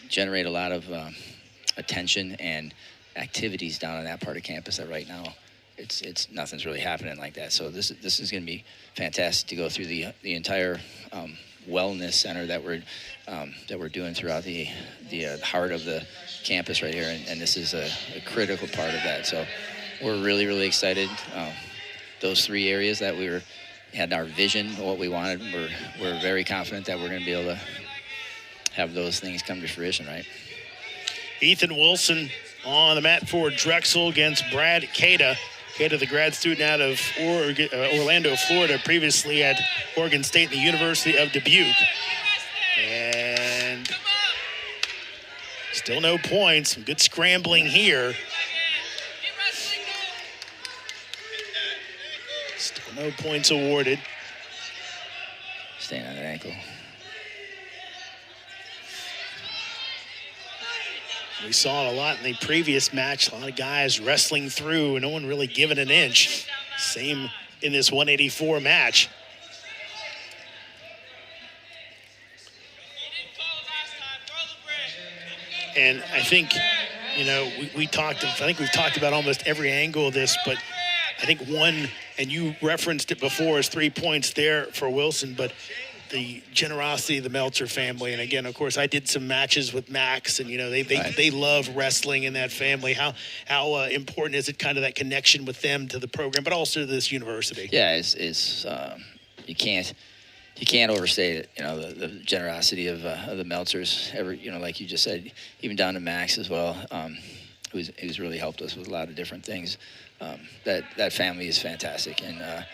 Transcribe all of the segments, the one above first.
generate a lot of attention and activities down on that part of campus that right now it's nothing's really happening like that. So this is going to be fantastic to go through the entire wellness center that we're doing throughout the heart of the campus right here, and this is a critical part of that. So we're really excited. Those 3 areas that we had our vision, what we wanted, we're very confident that we're going to be able to have those things come to fruition, right? Ethan Wilson on the mat for Drexel against Brad Kata. Kata, the grad student out of Orlando, Florida, previously at Oregon State and the University of Dubuque. And still no points. Some good scrambling here. Still no points awarded. Staying on that ankle. We saw it a lot in the previous match. A lot of guys wrestling through and no one really giving an inch. Same in this 184 match. And I think, you know, I think we've talked about almost every angle of this, but I think one, and you referenced it before, is 3 points there for Wilson, but the generosity of the Meltzer family. And again, of course, I did some matches with Max, and, you know, they love wrestling in that family. How important is it, kind of that connection with them to the program, but also to this university? Yeah, you can't overstate it. You know, the generosity of the Meltzers. You know, like you just said, even down to Max as well, who's really helped us with a lot of different things. That family is fantastic, and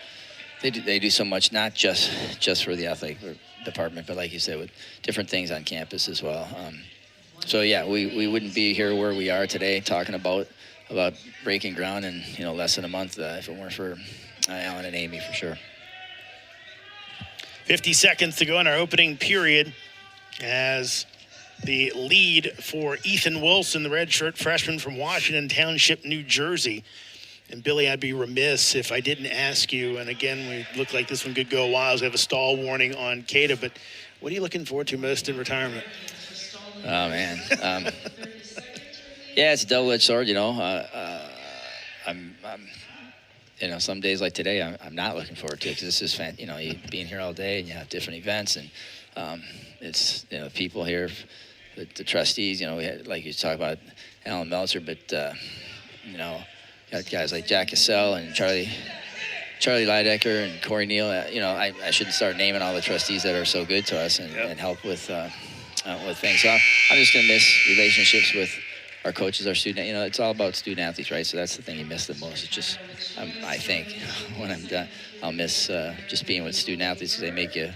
they do so much, not just for the athletic department, but like you said, with different things on campus as well. So yeah, we wouldn't be here where we are today talking about breaking ground in, you know, less than a month if it weren't for Alan and Amy, for sure. 50 seconds to go in our opening period as the lead for Ethan Wilson, the redshirt freshman from Washington Township, New Jersey. And Billy, I'd be remiss if I didn't ask you, and again, we look like this one could go a while, as we have a stall warning on Kata, but what are you looking forward to most in retirement? Oh, man. Yeah, it's a double-edged sword, you know. You know, some days like today, I'm not looking forward to it, because this is you know, you being here all day and you have different events, and it's, you know, people here, the trustees, you know, we had, like you talk about Alan Meltzer, but you know, got guys like Jack Cassell and Charlie Lidecker and Corey Neal. You know, I shouldn't start naming all the trustees that are so good to us and help with things. So I'm just gonna miss relationships with our coaches, our student. You know, it's all about student athletes, right? So that's the thing you miss the most. It's just, I think, when I'm done, I'll miss just being with student athletes, because they make you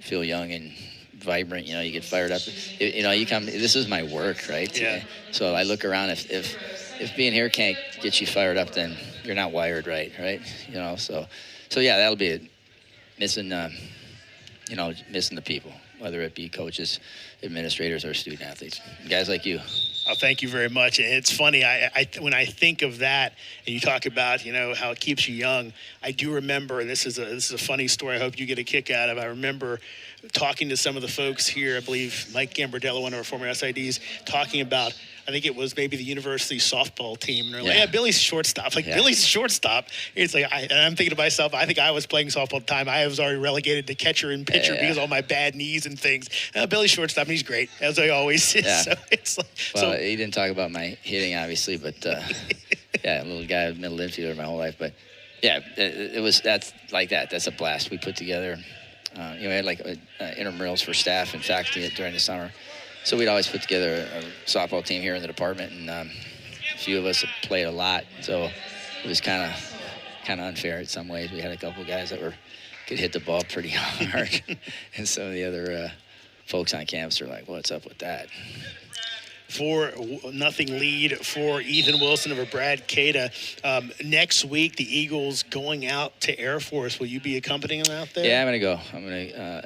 feel young and vibrant. You know, you get fired up. You know, you come. This is my work, right? Yeah. So I look around. If being here can't get you fired up, then you're not wired right? You know. So yeah, that'll be it. Missing the people, whether it be coaches, administrators, or student athletes, guys like you. Oh, thank you very much. And it's funny, I when I think of that, and you talk about, you know, how it keeps you young, I do remember, and this is a funny story I hope you get a kick out of. I remember talking to some of the folks here, I believe Mike Gambardello, one of our former SIDs, talking about, I think it was maybe the university softball team. And they're like, yeah, Billy's shortstop. Like, Billy's shortstop. It's like, and I'm thinking to myself, I think I was playing softball at the time. I was already relegated to catcher and pitcher because of all my bad knees and things. Billy's shortstop, and he's great, as I always is. Yeah. So it's like, well, he didn't talk about my hitting, obviously, but yeah, a little guy, middle infielder my whole life. But yeah, that's a blast. We put together, you know, we had like intramurals for staff and faculty during the summer. So we'd always put together a softball team here in the department, and a few of us had played a lot. So it was kind of unfair in some ways. We had a couple guys that could hit the ball pretty hard, and some of the other folks on campus are like, "What's up with that?" 4-0 lead for Ethan Wilson over Brad Kata. Next week, the Eagles going out to Air Force. Will you be accompanying them out there? Yeah, I'm gonna go.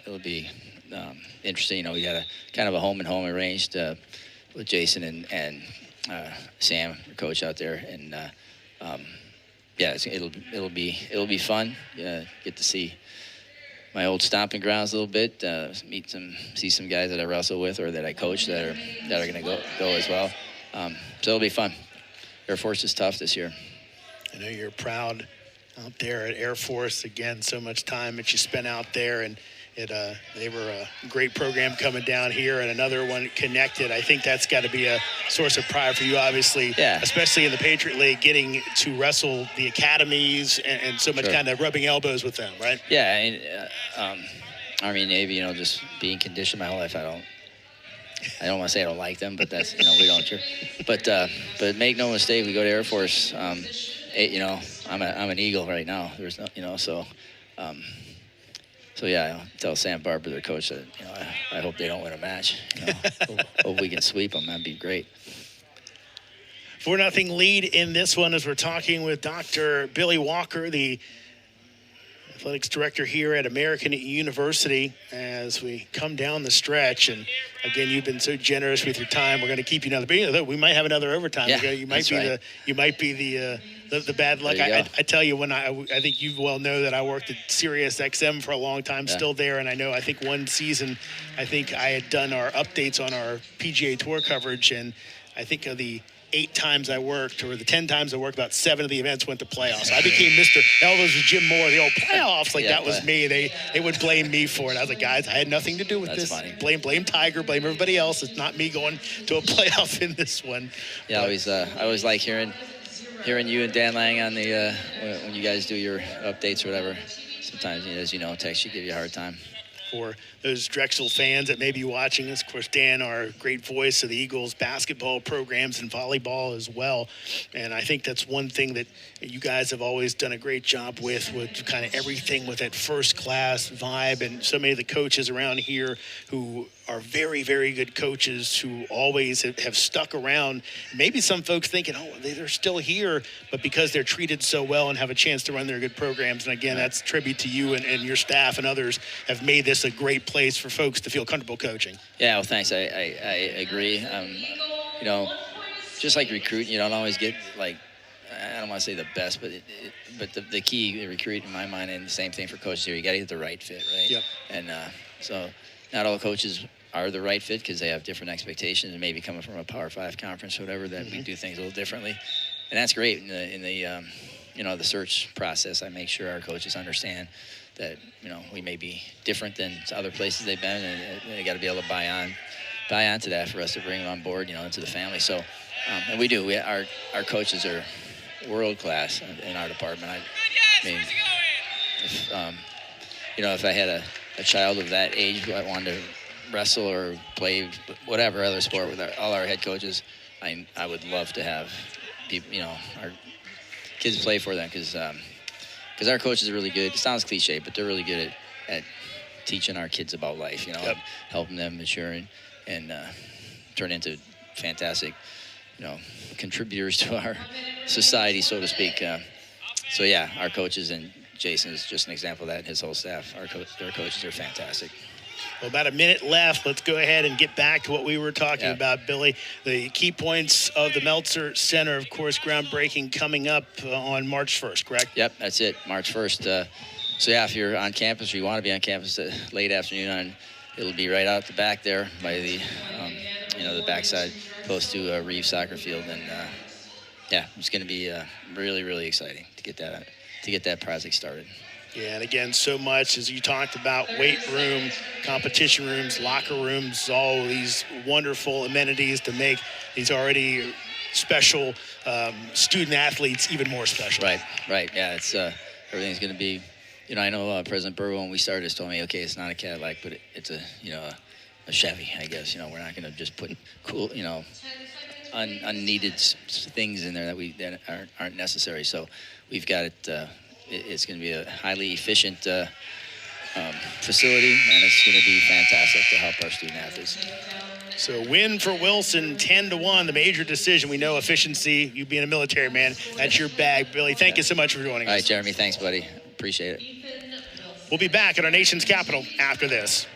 It'll be interesting. You know, we got a kind of a home and home arranged with Jason and Sam, the coach out there, and yeah, it'll be fun. Get to see my old stomping grounds a little bit, see some guys that I wrestle with or that I coach that are going to go as well. So it'll be fun. Air Force is tough this year. I know you're proud out there at Air Force. Again, so much time that you spent out there, and they were a great program coming down here, and another one connected. I think that's got to be a source of pride for you, obviously, especially in the Patriot League, getting to wrestle the academies and so much kind of rubbing elbows with them, right? Yeah, Army, Navy, just being conditioned my whole life. I don't want to say I don't like them, but that's, we don't care. But make no mistake, we go to Air Force. I'm an Eagle right now. There's no, so yeah, I'll tell Sam Barber, their coach, that I hope they don't win a match. Hope we can sweep them. That'd be great. 4-0 lead in this one as we're talking with Dr. Billy Walker, the athletics director here at American University, as we come down the stretch. And again, you've been so generous with your time. We're going to keep you another. We might have another overtime. Yeah, you might be the bad luck. I tell you, when I think you well know that I worked at Sirius XM for a long time, still there. And I think one season, I had done our updates on our PGA Tour coverage, and I think of the 8 times I worked, or the 10 times I worked, about 7 of the events went to playoffs. I became Mr. Elvis with Jim Moore, the old playoffs. That was me. They would blame me for it. I was like, guys, I had nothing to do with this. Funny. Blame Tiger, blame everybody else. It's not me going to a playoff in this one. Yeah, I always like hearing you and Dan Lang on the when you guys do your updates or whatever. Sometimes, as you know, text you give you a hard time. For those Drexel fans that may be watching us, of course, Dan, our great voice of the Eagles basketball programs and volleyball as well. And I think that's one thing that you guys have always done a great job with kind of everything with that first class vibe. And so many of the coaches around here who are very, very good coaches who always have stuck around. Maybe some folks thinking, they're still here, but because they're treated so well and have a chance to run their good programs. And again, that's a tribute to you and your staff and others have made this a great place for folks to feel comfortable coaching. Yeah, well, thanks. I agree. Just like recruiting, you don't always get I don't want to say the best, but the key recruit in my mind, and the same thing for coaches here, you got to get the right fit, right? Yep. And so not all coaches are the right fit because they have different expectations, and maybe coming from a Power 5 conference or whatever, that we do things a little differently. And that's great. In the search process, I make sure our coaches understand that we may be different than other places they've been, and they got to be able to buy on to that for us to bring them on board, into the family. So, and we do. Our coaches are world class in our department. I mean, if I had a child of that age who I wanted to wrestle or play whatever other sport with all our head coaches, I would love to have people, our kids play for them, because our coaches are really good. It sounds cliche, but they're really good at teaching our kids about life, helping them mature and turn into fantastic, contributors to our society, so to speak. So yeah, our coaches, and Jason is just an example of that, and his whole staff. Their coaches are fantastic. Well, about a minute left. Let's go ahead and get back to what we were talking about, Billy. The key points of the Meltzer Center, of course, groundbreaking coming up on March 1st, correct? Yep, that's it, March 1st. So, yeah, if you're on campus or you want to be on campus late afternoon, it'll be right out the back there by the, the backside, close to Reeve Soccer Field. And, it's going to be really, really exciting to get that project started. Yeah, and again, so much, as you talked about, weight room, competition rooms, locker rooms, all these wonderful amenities to make these already special student athletes even more special. Right. Yeah, it's everything's going to be, I know President Burwell, when we started, told me, okay, it's not a Cadillac, but it's a Chevy, I guess. We're not going to just put cool, unneeded things in there that aren't necessary. So we've got it. It's going to be a highly efficient facility, and it's going to be fantastic to help our student athletes. So win for Wilson, 10-1, the major decision. We know efficiency, you being a military man, that's your bag. Billy, thank you so much for joining us. All right, Jeremy, thanks, buddy. Appreciate it. We'll be back at our nation's capital after this.